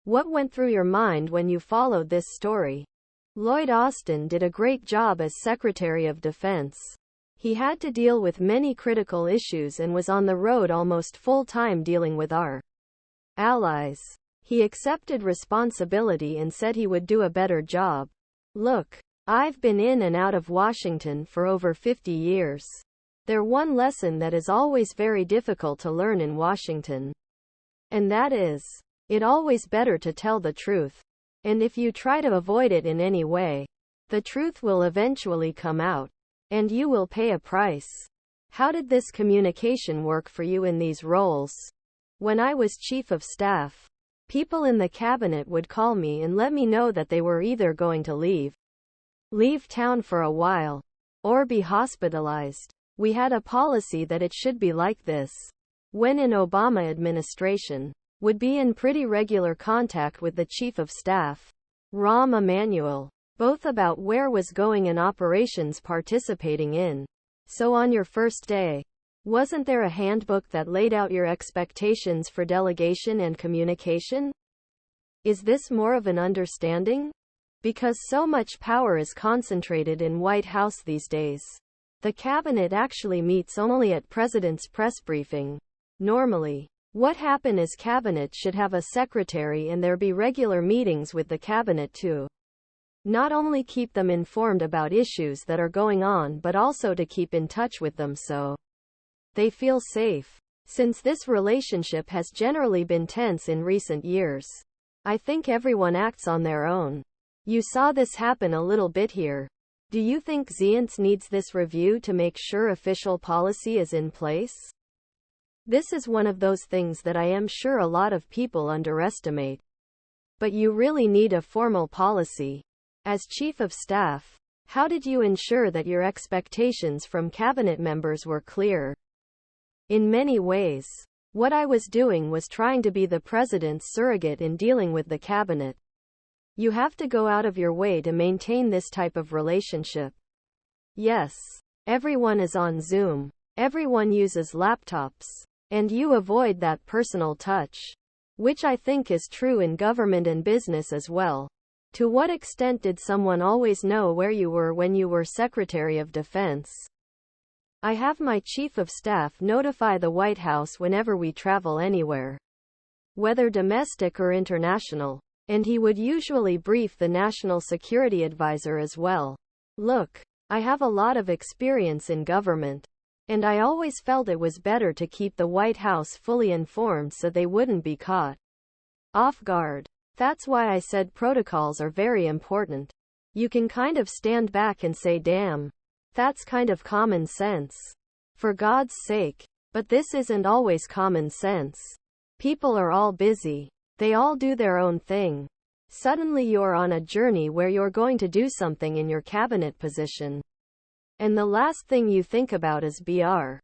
What went through your mind when you followed this story? Lloyd Austin did a great job as Secretary of Defense. He had to deal with many critical issues and was on the road almost full-time dealing with our allies. He accepted responsibility and said he would do a better job. Look, I've been in and out of Washington for over 50 years. There's one lesson that is always very difficult to learn in Washington. And that is, it's always better to tell the truth. And if you try to avoid it in any way, the truth will eventually come out. And you will pay a price. How did this communication work for you in these roles? When I was Chief of Staff, people in the cabinet would call me and let me know that they were either going to leave town for a while, or be hospitalized. We had a policy that it should be like this. When in Obama administration, would be in pretty regular contact with the Chief of Staff, Rahm Emmanuel, both about where was going and operations participating in. So on your first day, wasn't there a handbook that laid out your expectations for delegation and communication? Is this more of an understanding? Because so much power is concentrated in White House these days. The cabinet actually meets only at President's press briefing. Normally, what happen is cabinet should have a secretary and there be regular meetings with the cabinet too. Not only keep them informed about issues that are going on but also to keep in touch with them so they feel safe. Since this relationship has generally been tense in recent years, I think everyone acts on their own. You saw this happen a little bit here. Do you think Zients needs this review to make sure official policy is in place? This is one of those things that I am sure a lot of people underestimate. But you really need a formal policy. As Chief of Staff, how did you ensure that your expectations from cabinet members were clear? In many ways, what I was doing was trying to be the president's surrogate in dealing with the cabinet. You have to go out of your way to maintain this type of relationship. Yes, everyone is on Zoom. Everyone uses laptops. And you avoid that personal touch. Which I think is true in government and business as well. To what extent did someone always know where you were when you were Secretary of Defense? I have my Chief of Staff notify the White House whenever we travel anywhere, whether domestic or international. And he would usually brief the National Security Advisor as well. Look, I have a lot of experience in government. And I always felt it was better to keep the White House fully informed so they wouldn't be caught off guard. That's why I said protocols are very important. You can kind of stand back and say, damn, that's kind of common sense. For God's sake. But this isn't always common sense. People are all busy. They all do their own thing. Suddenly you're on a journey where you're going to do something in your cabinet position. And the last thing you think about is BR.